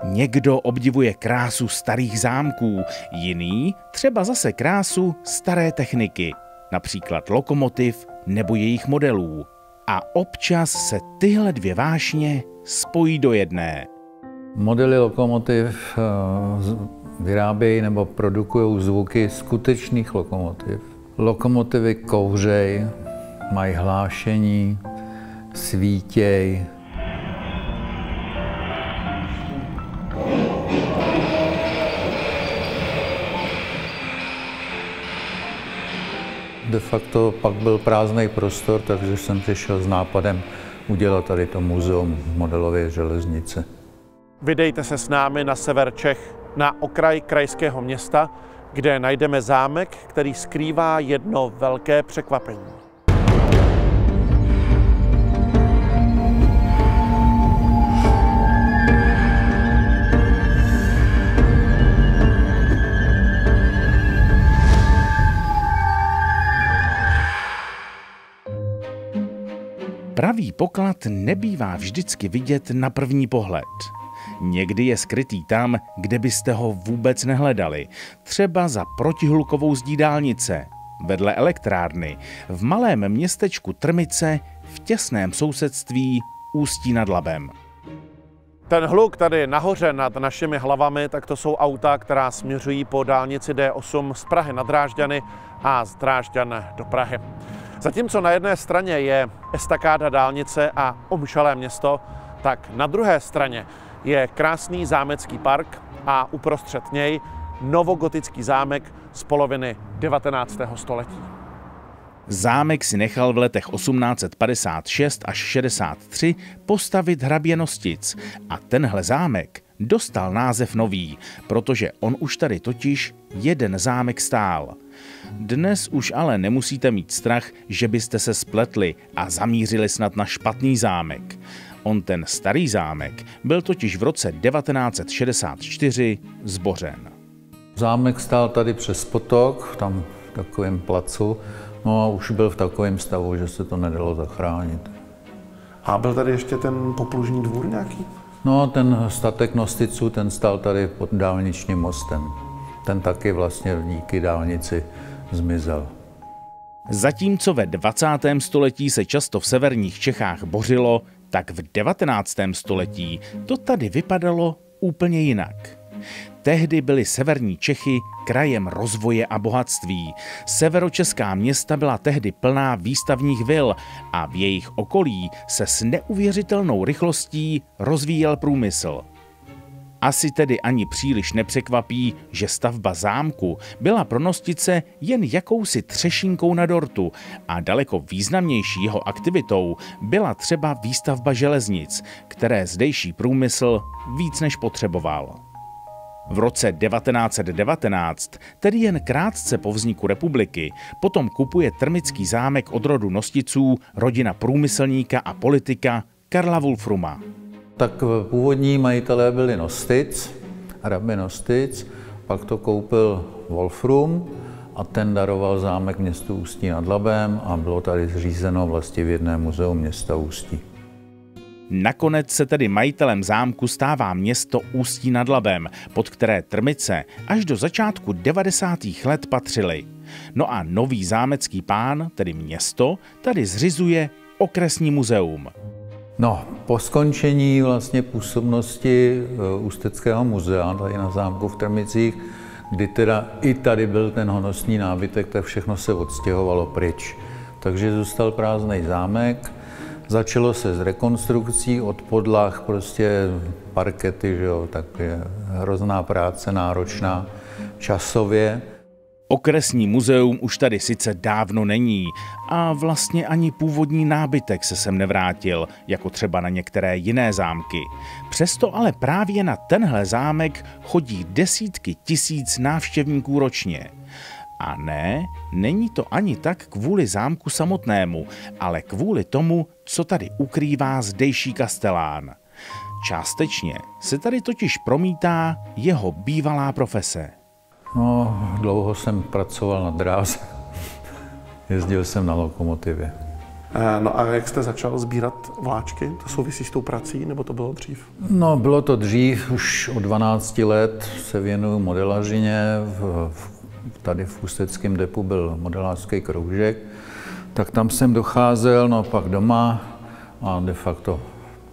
Někdo obdivuje krásu starých zámků, jiný třeba zase krásu staré techniky, například lokomotiv nebo jejich modelů. A občas se tyhle dvě vášně spojí do jedné. Modely lokomotiv vyrábějí nebo produkují zvuky skutečných lokomotiv. Lokomotivy kouřej, mají hlášení, svítěj. De facto pak byl prázdný prostor, takže jsem přišel s nápadem udělat tady to muzeum modelové železnice. Vydejte se s námi na sever Čech, na okraj krajského města, kde najdeme zámek, který skrývá jedno velké překvapení. Pravý poklad nebývá vždycky vidět na první pohled. Někdy je skrytý tam, kde byste ho vůbec nehledali. Třeba za protihlukovou zdí dálnice, vedle elektrárny, v malém městečku Trmice, v těsném sousedství Ústí nad Labem. Ten hluk tady nahoře nad našimi hlavami, tak to jsou auta, která směřují po dálnici D8 z Prahy na Drážďany a z Drážďan do Prahy. Zatímco na jedné straně je estakáda dálnice a omšalé město, tak na druhé straně je krásný zámecký park a uprostřed něj novogotický zámek z poloviny 19. století. Zámek si nechal v letech 1856 až 63 postavit hrabě Nostic a tenhle zámek dostal název nový, protože on už tady totiž jeden zámek stál. Dnes už ale nemusíte mít strach, že byste se spletli a zamířili snad na špatný zámek. On ten starý zámek byl totiž v roce 1964 zbořen. Zámek stál tady přes potok, tam v takovém placu, no a už byl v takovém stavu, že se to nedalo zachránit. A byl tady ještě ten poplužní dvůr nějaký? No, ten statek Nosticů, ten stál tady pod dálničním mostem. Ten taky vlastně díky dálnici zmizel. Zatímco ve 20. století se často v severních Čechách bořilo, tak v 19. století to tady vypadalo úplně jinak. Tehdy byly severní Čechy krajem rozvoje a bohatství. Severočeská města byla tehdy plná výstavních vil a v jejich okolí se s neuvěřitelnou rychlostí rozvíjel průmysl. Asi tedy ani příliš nepřekvapí, že stavba zámku byla pro Nostice jen jakousi třešinkou na dortu a daleko významnější jeho aktivitou byla třeba výstavba železnic, které zdejší průmysl víc než potřeboval. V roce 1919, tedy jen krátce po vzniku republiky, potom kupuje Trmický zámek od rodu Nosticů rodina průmyslníka a politika Karla Wolfruma. Tak původní majitelé byli Nostic, hrabě Nostic, pak to koupil Wolfrum a ten daroval zámek městu Ústí nad Labem a bylo tady zřízeno vlastivědné muzeum města Ústí. Nakonec se tedy majitelem zámku stává město Ústí nad Labem, pod které Trmice až do začátku 90. let patřily. No a nový zámecký pán, tedy město, tady zřizuje okresní muzeum. No, po skončení vlastně působnosti Ústeckého muzea tady na zámku v Trmicích, kdy teda i tady byl ten honosný nábytek, tak všechno se odstěhovalo pryč. Takže zůstal prázdný zámek, začalo se s rekonstrukcí od podlah, prostě parkety, že jo, tak je hrozná práce, náročná časově. Okresní muzeum už tady sice dávno není a vlastně ani původní nábytek se sem nevrátil, jako třeba na některé jiné zámky. Přesto ale právě na tenhle zámek chodí desítky tisíc návštěvníků ročně. A ne, není to ani tak kvůli zámku samotnému, ale kvůli tomu, co tady ukrývá zdejší kastelán. Částečně se tady totiž promítá jeho bývalá profese. No, dlouho jsem pracoval na dráze. Jezdil jsem na lokomotivě. No a jak jste začal sbírat vláčky? To souvisí s tou prací, nebo to bylo dřív? No, bylo to dřív, už od 12 let se věnuju modelařině. Tady v ústeckém depu byl modelářský kroužek, tak tam jsem docházel, no pak doma a de facto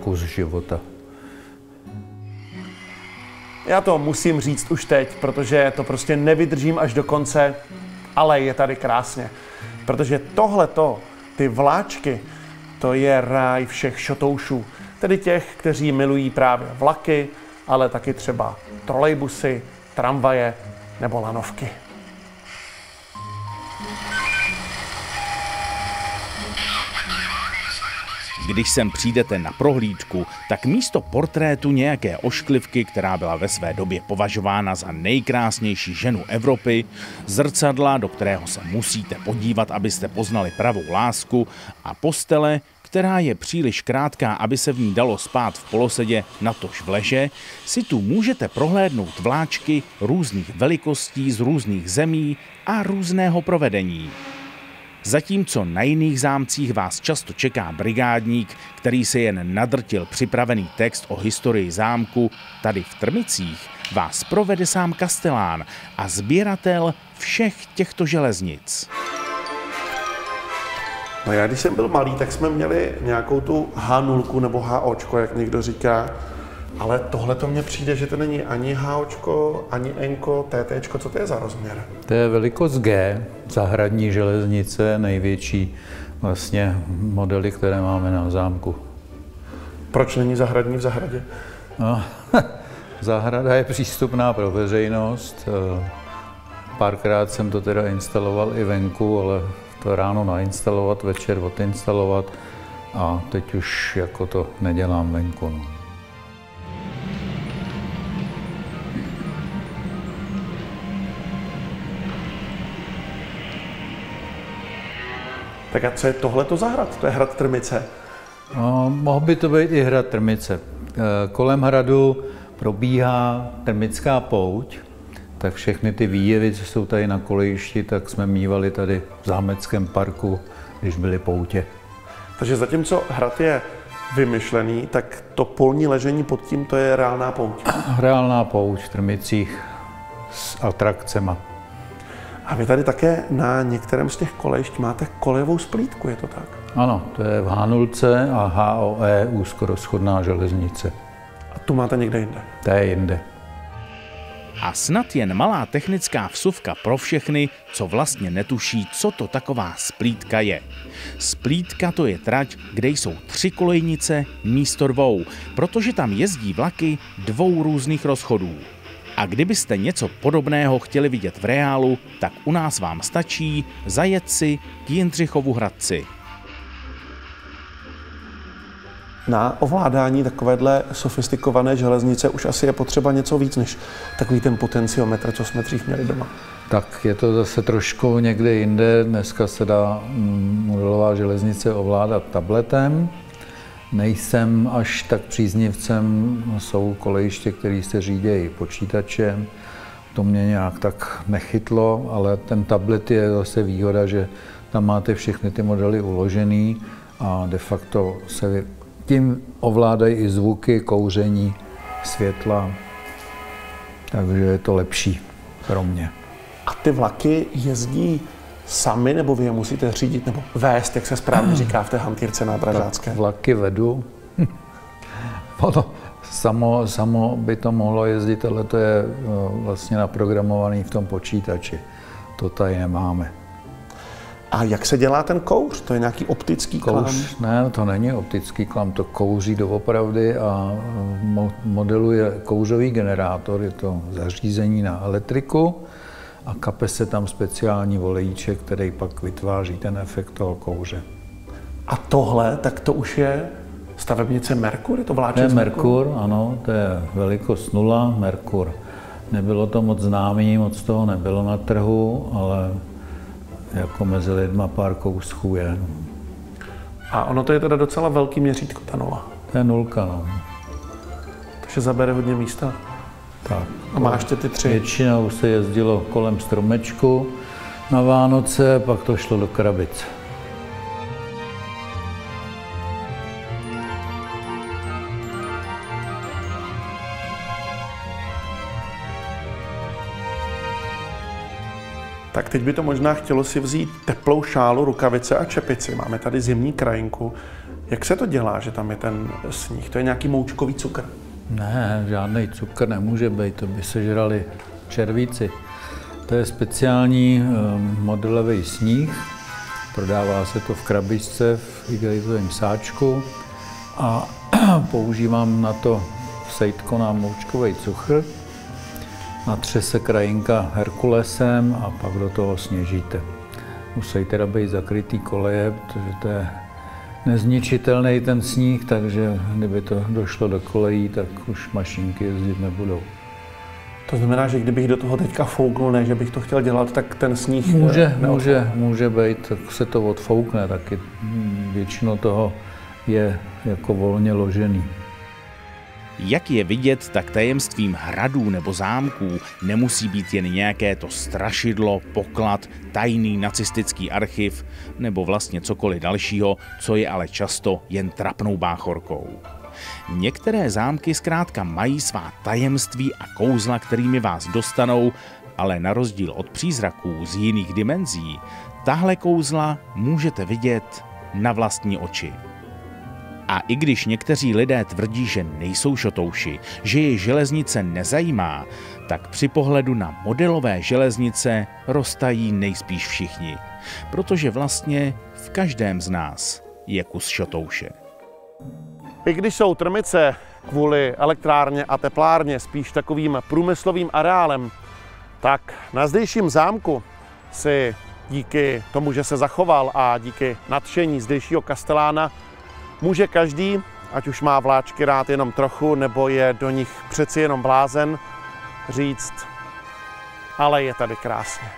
kus života. Já to musím říct už teď, protože to prostě nevydržím až do konce, ale je tady krásně. Protože tohleto, ty vláčky, to je ráj všech šotoušů. Tedy těch, kteří milují právě vlaky, ale taky třeba trolejbusy, tramvaje nebo lanovky. Když sem přijdete na prohlídku, tak místo portrétu nějaké ošklivky, která byla ve své době považována za nejkrásnější ženu Evropy, zrcadla, do kterého se musíte podívat, abyste poznali pravou lásku, a postele, která je příliš krátká, aby se v ní dalo spát v polosedě, natož v leže, si tu můžete prohlédnout vláčky různých velikostí z různých zemí a různého provedení. Zatímco na jiných zámcích vás často čeká brigádník, který si jen nadrtil připravený text o historii zámku, tady v Trmicích vás provede sám kastelán a sběratel všech těchto železnic. No já když jsem byl malý, tak jsme měli nějakou tu H0 nebo HOčko, jak někdo říká, ale tohle to mně přijde, že to není ani HOčko, ani Nko, TTčko, co to je za rozměr? To je velikost G, zahradní železnice, největší vlastně modely, které máme na zámku. Proč není zahradní v zahradě? No, zahrada je přístupná pro veřejnost. Párkrát jsem to teda instaloval i venku, ale to ráno nainstalovat, večer odinstalovat a teď už jako to nedělám venku. No. Tak a co je tohleto za hrad? To je hrad Trmice. No, mohl by to být i hrad Trmice. Kolem hradu probíhá Trmická pouť, tak všechny ty výjevy, co jsou tady na kolejišti, tak jsme mívali tady v zámeckém parku, když byly poutě. Takže zatímco hrad je vymyšlený, tak to polní ležení pod tím, to je reálná pouť. Reálná pouť v Trmicích s atrakcema. A vy tady také na některém z těch kolejišť máte kolejovou splítku, je to tak? Ano, to je v H0 a HOE úzkorozchodná železnice. A tu máte někde jinde? To je jinde. A snad jen malá technická vsuvka pro všechny, co vlastně netuší, co to taková splítka je. Splítka to je trať, kde jsou 3 kolejnice místo 2, protože tam jezdí vlaky 2 různých rozchodů. A kdybyste něco podobného chtěli vidět v reálu, tak u nás vám stačí zajet si k Jindřichovu Hradci. Na ovládání takovéhle sofistikované železnice už asi je potřeba něco víc než takový ten potenciometr, co jsme dřív měli doma. Tak je to zase trošku někde jinde. Dneska se dá modelová železnice ovládat tabletem. Nejsem až tak příznivcem, jsou kolejiště, které se řídí počítačem. To mě nějak tak nechytlo, ale ten tablet je zase výhoda, že tam máte všechny ty modely uložený a de facto se tím ovládají i zvuky, kouření, světla, takže je to lepší pro mě. A ty vlaky jezdí sami, nebo vy je musíte řídit, nebo vést, jak se správně říká v té hantýrce nádražácké? Vlaky vedu. Ono samo by to mohlo jezdit, ale to je vlastně naprogramovaný v tom počítači. To tady nemáme. A jak se dělá ten kouř? To je nějaký optický klam? Ne, to není optický klam, to kouří doopravdy a modeluje kouřový generátor, je to zařízení na elektriku a kape se tam speciální olejíček, který pak vytváří ten efekt toho kouře. A tohle, tak to už je stavebnice Merkur? Je to vláček? To je Merkur, ano, to je velikost 0, Merkur. Nebylo to moc známý, moc toho nebylo na trhu, ale jako mezi lidma pár kousků je. A ono to je teda docela velký měřítko, ta 0. To je 0, no. Takže zabere hodně místa. Tak. A máš ty 3? Většinou se jezdilo kolem stromečku na Vánoce, pak to šlo do krabic. Tak teď by to možná chtělo si vzít teplou šálu, rukavice a čepici. Máme tady zimní krajinku. Jak se to dělá, že tam je ten sníh? To je nějaký moučkový cukr? Ne, žádný cukr nemůže být, to by sežrali červíci. To je speciální modelový sníh. Prodává se to v krabičce, v igelitovém sáčku a používám na to sejtko na moučkový cukr. Natře se krajinka Herkulesem a pak do toho sněžíte. Musí teda být zakrytý koleje, protože to je nezničitelný ten sníh, takže kdyby to došlo do kolejí, tak už mašinky jezdit nebudou. To znamená, že kdybych do toho teďka fouknul, ne, že bych to chtěl dělat, tak ten sníh může být, tak se to odfoukne, taky většinou toho je jako volně ložený. Jak je vidět, tak tajemstvím hradů nebo zámků nemusí být jen nějaké to strašidlo, poklad, tajný nacistický archiv nebo vlastně cokoliv dalšího, co je ale často jen trapnou báchorkou. Některé zámky zkrátka mají svá tajemství a kouzla, kterými vás dostanou, ale na rozdíl od přízraků z jiných dimenzí, tahle kouzla můžete vidět na vlastní oči. A i když někteří lidé tvrdí, že nejsou šotouši, že je železnice nezajímá, tak při pohledu na modelové železnice roztají nejspíš všichni, protože vlastně v každém z nás je kus šotouše. I když jsou Trmice kvůli elektrárně a teplárně spíš takovým průmyslovým areálem, tak na zdejším zámku si díky tomu, že se zachoval a díky nadšení zdejšího kastelána může každý, ať už má vláčky rád jenom trochu, nebo je do nich přeci jenom blázen, říct, ale je tady krásně.